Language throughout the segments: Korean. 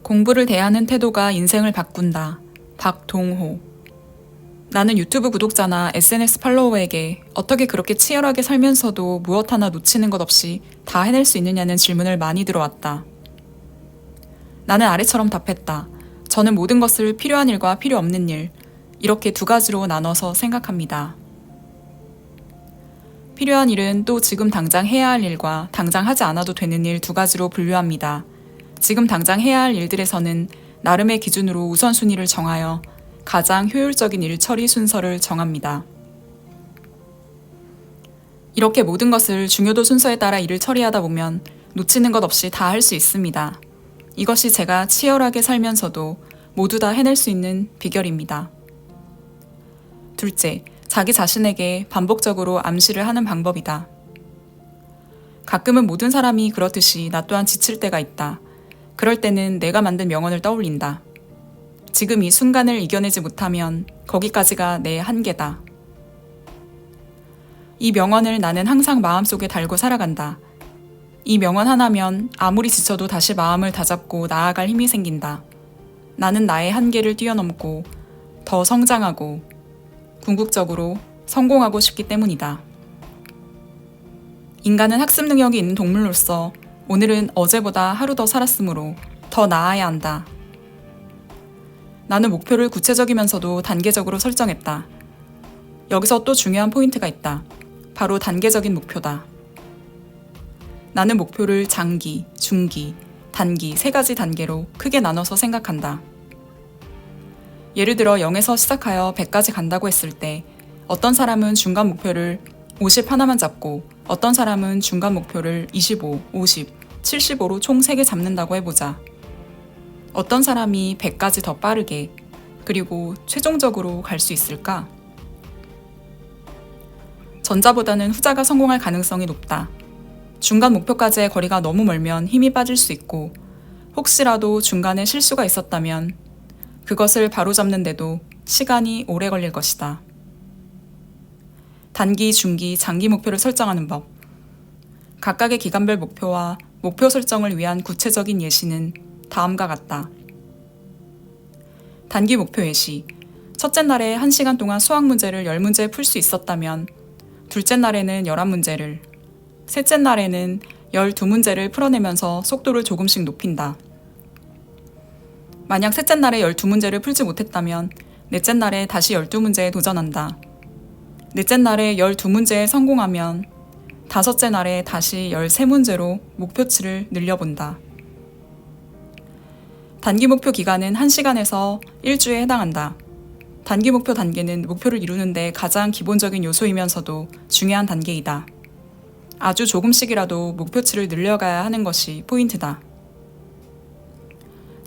공부를 대하는 태도가 인생을 바꾼다. 박동호. 나는 유튜브 구독자나 SNS 팔로워에게 어떻게 그렇게 치열하게 살면서도 무엇 하나 놓치는 것 없이 다 해낼 수 있느냐는 질문을 많이 들어왔다. 나는 아래처럼 답했다. 저는 모든 것을 필요한 일과 필요 없는 일, 이렇게 두 가지로 나눠서 생각합니다. 필요한 일은 또 지금 당장 해야 할 일과 당장 하지 않아도 되는 일 두 가지로 분류합니다. 지금 당장 해야 할 일들에서는 나름의 기준으로 우선순위를 정하여 가장 효율적인 일 처리 순서를 정합니다. 이렇게 모든 것을 중요도 순서에 따라 일을 처리하다 보면 놓치는 것 없이 다 할 수 있습니다. 이것이 제가 치열하게 살면서도 모두 다 해낼 수 있는 비결입니다. 둘째, 자기 자신에게 반복적으로 암시를 하는 방법이다. 가끔은 모든 사람이 그렇듯이 나 또한 지칠 때가 있다. 그럴 때는 내가 만든 명언을 떠올린다. 지금 이 순간을 이겨내지 못하면 거기까지가 내 한계다. 이 명언을 나는 항상 마음속에 달고 살아간다. 이 명언 하나면 아무리 지쳐도 다시 마음을 다잡고 나아갈 힘이 생긴다. 나는 나의 한계를 뛰어넘고 더 성장하고 궁극적으로 성공하고 싶기 때문이다. 인간은 학습 능력이 있는 동물로서 오늘은 어제보다 하루 더 살았으므로 더 나아야 한다. 나는 목표를 구체적이면서도 단계적으로 설정했다. 여기서 또 중요한 포인트가 있다. 바로 단계적인 목표다. 나는 목표를 장기, 중기, 단기 세 가지 단계로 크게 나눠서 생각한다. 예를 들어 0에서 시작하여 100까지 간다고 했을 때 어떤 사람은 중간 목표를 50 하나만 잡고 어떤 사람은 중간 목표를 25, 50, 75로 총 3개 잡는다고 해보자. 어떤 사람이 100까지 더 빠르게 그리고 최종적으로 갈 수 있을까? 전자보다는 후자가 성공할 가능성이 높다. 중간 목표까지의 거리가 너무 멀면 힘이 빠질 수 있고 혹시라도 중간에 실수가 있었다면 그것을 바로잡는데도 시간이 오래 걸릴 것이다. 단기, 중기, 장기 목표를 설정하는 법. 각각의 기간별 목표와 목표 설정을 위한 구체적인 예시는 다음과 같다. 단기 목표 예시. 첫째 날에 1시간 동안 수학 문제를 10문제 풀 수 있었다면 둘째 날에는 11문제를, 셋째 날에는 12문제를 풀어내면서 속도를 조금씩 높인다. 만약 셋째 날에 12문제를 풀지 못했다면 넷째 날에 다시 12문제에 도전한다. 넷째 날에 12문제에 성공하면 다섯째 날에 다시 13문제로 목표치를 늘려본다. 단기 목표 기간은 1시간에서 1주에 해당한다. 단기 목표 단계는 목표를 이루는데 가장 기본적인 요소이면서도 중요한 단계이다. 아주 조금씩이라도 목표치를 늘려가야 하는 것이 포인트다.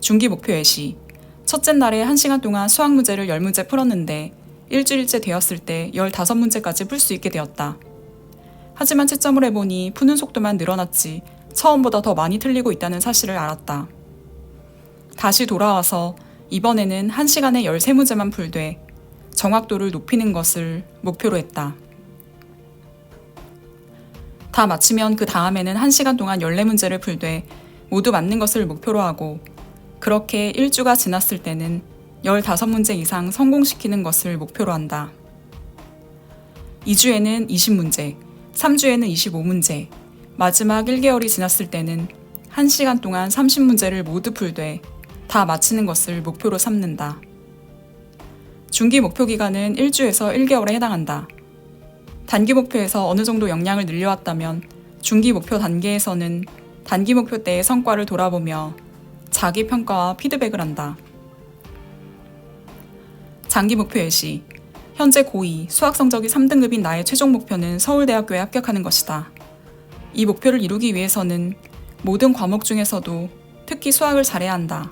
중기 목표 예시. 첫째 날에 1시간 동안 수학 문제를 10문제 풀었는데 일주일째 되었을 때 15문제까지 풀 수 있게 되었다. 하지만 채점을 해보니 푸는 속도만 늘어났지 처음보다 더 많이 틀리고 있다는 사실을 알았다. 다시 돌아와서 이번에는 1시간에 13문제만 풀되 정확도를 높이는 것을 목표로 했다. 다 마치면 그 다음에는 1시간 동안 14문제를 풀되 모두 맞는 것을 목표로 하고 그렇게 1주가 지났을 때는 15문제 이상 성공시키는 것을 목표로 한다. 2주에는 20문제, 3주에는 25문제, 마지막 1개월이 지났을 때는 1시간 동안 30문제를 모두 풀되 다 마치는 것을 목표로 삼는다. 중기 목표 기간은 1주에서 1개월에 해당한다. 단기 목표에서 어느 정도 역량을 늘려왔다면 중기 목표 단계에서는 단기 목표 때의 성과를 돌아보며 자기 평가와 피드백을 한다. 장기 목표 예시. 현재 고2, 수학 성적이 3등급인 나의 최종 목표는 서울대학교에 합격하는 것이다. 이 목표를 이루기 위해서는 모든 과목 중에서도 특히 수학을 잘해야 한다.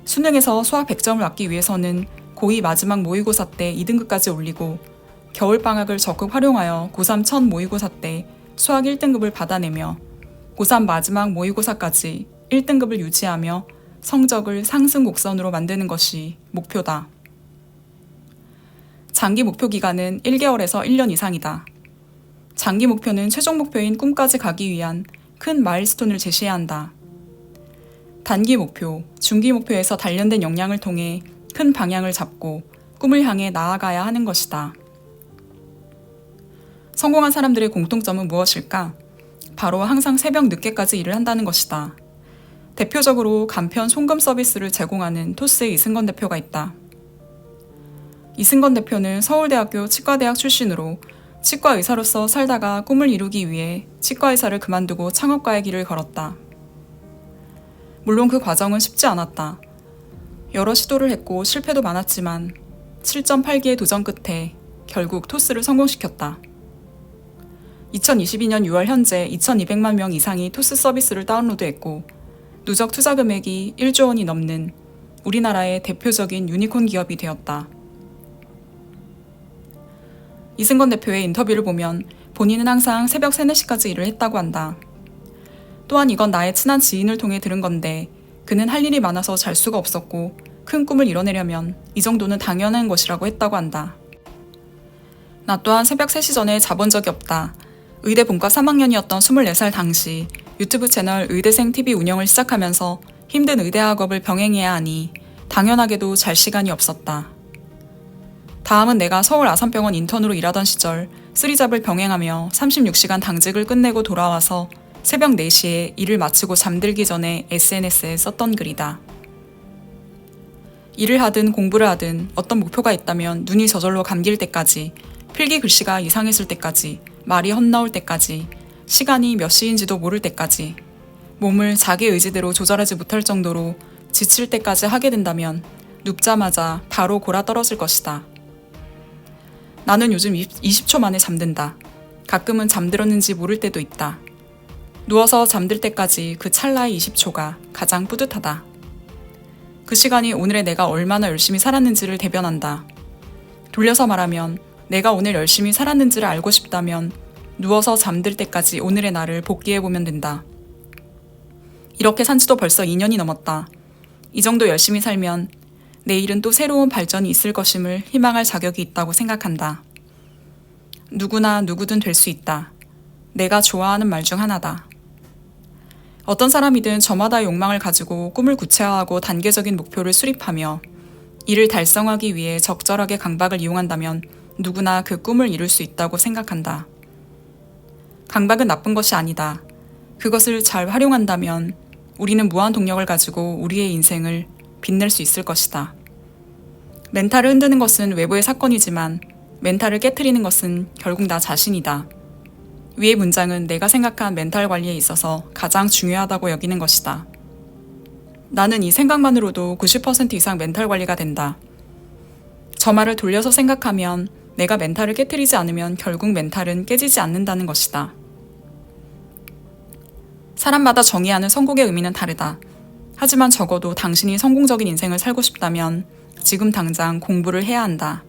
수능에서 수학 100점을 얻기 위해서는 고2 마지막 모의고사 때 2등급까지 올리고 겨울방학을 적극 활용하여 고3 첫 모의고사 때 수학 1등급을 받아내며 고3 마지막 모의고사까지 1등급을 유지하며 성적을 상승 곡선으로 만드는 것이 목표다. 장기 목표 기간은 1개월에서 1년 이상이다. 장기 목표는 최종 목표인 꿈까지 가기 위한 큰 마일스톤을 제시해야 한다. 단기 목표, 중기 목표에서 단련된 역량을 통해 큰 방향을 잡고 꿈을 향해 나아가야 하는 것이다. 성공한 사람들의 공통점은 무엇일까? 바로 항상 새벽 늦게까지 일을 한다는 것이다. 대표적으로 간편 송금 서비스를 제공하는 토스의 이승건 대표가 있다. 이승건 대표는 서울대학교 치과대학 출신으로 치과 의사로서 살다가 꿈을 이루기 위해 치과 의사를 그만두고 창업가의 길을 걸었다. 물론 그 과정은 쉽지 않았다. 여러 시도를 했고 실패도 많았지만 7.8기의 도전 끝에 결국 토스를 성공시켰다. 2022년 6월 현재 2,200만 명 이상이 토스 서비스를 다운로드했고 누적 투자 금액이 1조 원이 넘는 우리나라의 대표적인 유니콘 기업이 되었다. 이승건 대표의 인터뷰를 보면 본인은 항상 새벽 3, 4시까지 일을 했다고 한다. 또한 이건 나의 친한 지인을 통해 들은 건데 그는 할 일이 많아서 잘 수가 없었고 큰 꿈을 이뤄내려면 이 정도는 당연한 것이라고 했다고 한다. 나 또한 새벽 3시 전에 자본 적이 없다. 의대 본과 3학년이었던 24살 당시 유튜브 채널 의대생 TV 운영을 시작하면서 힘든 의대 학업을 병행해야 하니 당연하게도 잘 시간이 없었다. 다음은 내가 서울 아산병원 인턴으로 일하던 시절 쓰리잡을 병행하며 36시간 당직을 끝내고 돌아와서 새벽 4시에 일을 마치고 잠들기 전에 SNS에 썼던 글이다. 일을 하든 공부를 하든 어떤 목표가 있다면 눈이 저절로 감길 때까지, 필기 글씨가 이상했을 때까지, 말이 헛나올 때까지, 시간이 몇 시인지도 모를 때까지, 몸을 자기 의지대로 조절하지 못할 정도로 지칠 때까지 하게 된다면 눕자마자 바로 골아 떨어질 것이다. 나는 요즘 20초 만에 잠든다. 가끔은 잠들었는지 모를 때도 있다. 누워서 잠들 때까지 그 찰나의 20초가 가장 뿌듯하다. 그 시간이 오늘의 내가 얼마나 열심히 살았는지를 대변한다. 돌려서 말하면 내가 오늘 열심히 살았는지를 알고 싶다면 누워서 잠들 때까지 오늘의 나를 복기해보면 된다. 이렇게 산 지도 벌써 2년이 넘었다. 이 정도 열심히 살면 내일은 또 새로운 발전이 있을 것임을 희망할 자격이 있다고 생각한다. 누구나 누구든 될 수 있다. 내가 좋아하는 말 중 하나다. 어떤 사람이든 저마다의 욕망을 가지고 꿈을 구체화하고 단계적인 목표를 수립하며 이를 달성하기 위해 적절하게 강박을 이용한다면 누구나 그 꿈을 이룰 수 있다고 생각한다. 강박은 나쁜 것이 아니다. 그것을 잘 활용한다면 우리는 무한 동력을 가지고 우리의 인생을 빛낼 수 있을 것이다. 멘탈을 흔드는 것은 외부의 사건이지만 멘탈을 깨트리는 것은 결국 나 자신이다. 위의 문장은 내가 생각한 멘탈 관리에 있어서 가장 중요하다고 여기는 것이다. 나는 이 생각만으로도 90% 이상 멘탈 관리가 된다. 저 말을 돌려서 생각하면 내가 멘탈을 깨트리지 않으면 결국 멘탈은 깨지지 않는다는 것이다. 사람마다 정의하는 성공의 의미는 다르다. 하지만 적어도 당신이 성공적인 인생을 살고 싶다면 지금 당장 공부를 해야 한다.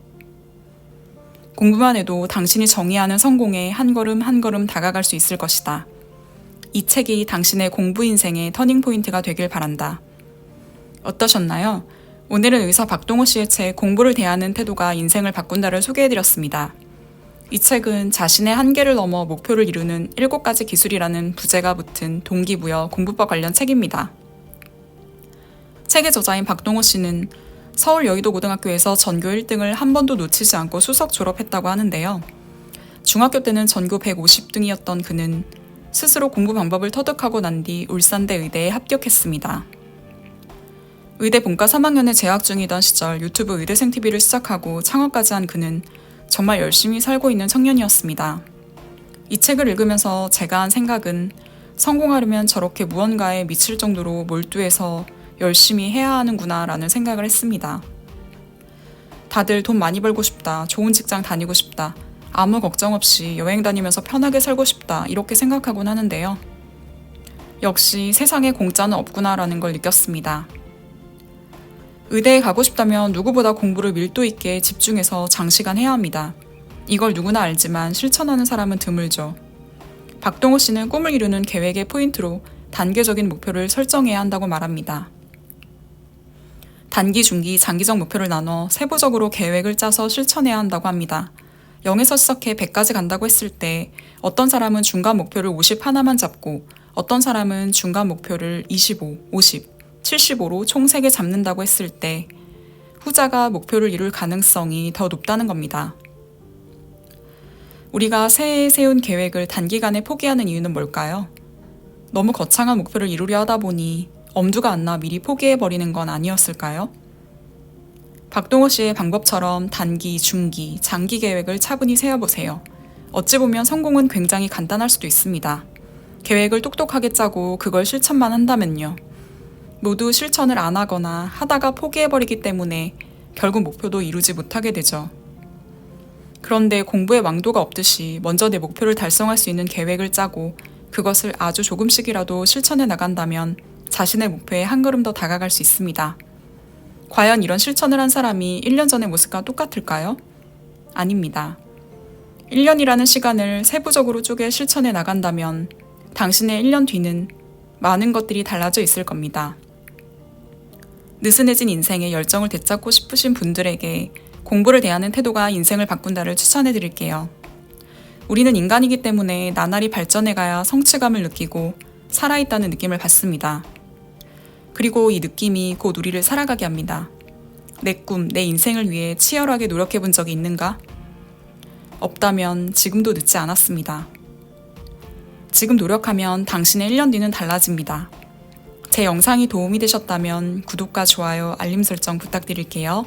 공부만 해도 당신이 정의하는 성공에 한 걸음 한 걸음 다가갈 수 있을 것이다. 이 책이 당신의 공부 인생의 터닝포인트가 되길 바란다. 어떠셨나요? 오늘은 의사 박동호 씨의 책 공부를 대하는 태도가 인생을 바꾼다를 소개해드렸습니다. 이 책은 자신의 한계를 넘어 목표를 이루는 7가지 기술이라는 부제가 붙은 동기부여 공부법 관련 책입니다. 책의 저자인 박동호 씨는 서울 여의도고등학교에서 전교 1등을 한 번도 놓치지 않고 수석 졸업했다고 하는데요. 중학교 때는 전교 150등이었던 그는 스스로 공부 방법을 터득하고 난 뒤 울산대 의대에 합격했습니다. 의대 본과 3학년에 재학 중이던 시절 유튜브 의대생 TV를 시작하고 창업까지 한 그는 정말 열심히 살고 있는 청년이었습니다. 이 책을 읽으면서 제가 한 생각은 성공하려면 저렇게 무언가에 미칠 정도로 몰두해서 열심히 해야 하는구나 라는 생각을 했습니다. 다들 돈 많이 벌고 싶다, 좋은 직장 다니고 싶다, 아무 걱정 없이 여행 다니면서 편하게 살고 싶다 이렇게 생각하곤 하는데요. 역시 세상에 공짜는 없구나 라는 걸 느꼈습니다. 의대에 가고 싶다면 누구보다 공부를 밀도 있게 집중해서 장시간 해야 합니다. 이걸 누구나 알지만 실천하는 사람은 드물죠. 박동호 씨는 꿈을 이루는 계획의 포인트로 단계적인 목표를 설정해야 한다고 말합니다. 단기, 중기, 장기적 목표를 나눠 세부적으로 계획을 짜서 실천해야 한다고 합니다. 0에서 시작해 100까지 간다고 했을 때 어떤 사람은 중간 목표를 50 하나만 잡고 어떤 사람은 중간 목표를 25, 50, 75로 총 3개 잡는다고 했을 때 후자가 목표를 이룰 가능성이 더 높다는 겁니다. 우리가 새해에 세운 계획을 단기간에 포기하는 이유는 뭘까요? 너무 거창한 목표를 이루려 하다 보니 엄두가 안 나 미리 포기해버리는 건 아니었을까요? 박동호 씨의 방법처럼 단기, 중기, 장기 계획을 차분히 세워보세요. 어찌 보면 성공은 굉장히 간단할 수도 있습니다. 계획을 똑똑하게 짜고 그걸 실천만 한다면요. 모두 실천을 안 하거나 하다가 포기해버리기 때문에 결국 목표도 이루지 못하게 되죠. 그런데 공부에 왕도가 없듯이 먼저 내 목표를 달성할 수 있는 계획을 짜고 그것을 아주 조금씩이라도 실천해 나간다면 자신의 목표에 한 걸음 더 다가갈 수 있습니다. 과연 이런 실천을 한 사람이 1년 전의 모습과 똑같을까요? 아닙니다. 1년이라는 시간을 세부적으로 쪼개 실천해 나간다면 당신의 1년 뒤는 많은 것들이 달라져 있을 겁니다. 느슨해진 인생에 열정을 되찾고 싶으신 분들에게 공부를 대하는 태도가 인생을 바꾼다를 추천해 드릴게요. 우리는 인간이기 때문에 나날이 발전해가야 성취감을 느끼고 살아있다는 느낌을 받습니다. 그리고 이 느낌이 곧 우리를 살아가게 합니다. 내 꿈, 내 인생을 위해 치열하게 노력해 본 적이 있는가? 없다면 지금도 늦지 않았습니다. 지금 노력하면 당신의 1년 뒤는 달라집니다. 제 영상이 도움이 되셨다면 구독과 좋아요, 알림 설정 부탁드릴게요.